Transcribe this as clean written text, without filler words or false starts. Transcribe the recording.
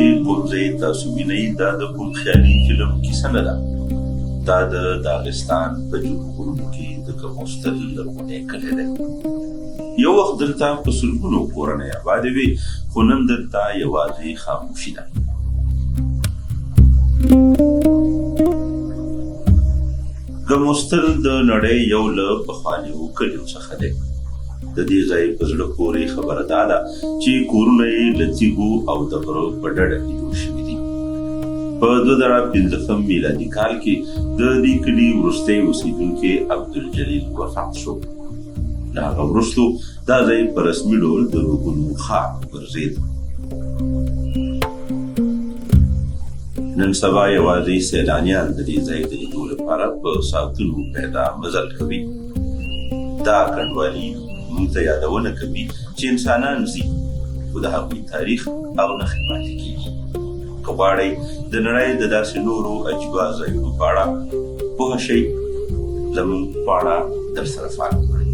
چې کوم ځای تاسو وینئ دا د کوم خیالي فلم کیسه نه ده. دا د داغستان په جنوبونو کې د کموستل لرغونی کلی دی. یو وخت دلته په سلګونو کورنۍ آبادې وې، خو نن دلته یوازې خاموشي ده. کموستل د نړۍ یو له پخوانیو کلیو څخه دی. د دې ځای په زړه پورې خبره دا ده چې کورونه یې له تیږو او د غره په ډډه کې جوړ شوي دي. په 2015 میلادي کال کې د دې کلي وروستی اوسېدونکی عبدالجلیل وفات شو. له هغه وروستو دا ځای په رسمي ډول د روغونو ښار وګرځېد. نن سبا یوازې سیلانیان د دې ځای د لیدو لپاره په ساعتونو پیدا مزل کوي. دا کنډوالي موږ ته یادونه کوي چې انسانان ځي، خو د هغوی تاریخ او نښې پاتې کېږي. که غواړئ د نړۍ د داسې نورو عجیبه ځایونو په اړه پوه شئ، زموږ په اړه درسره فالو کړئ.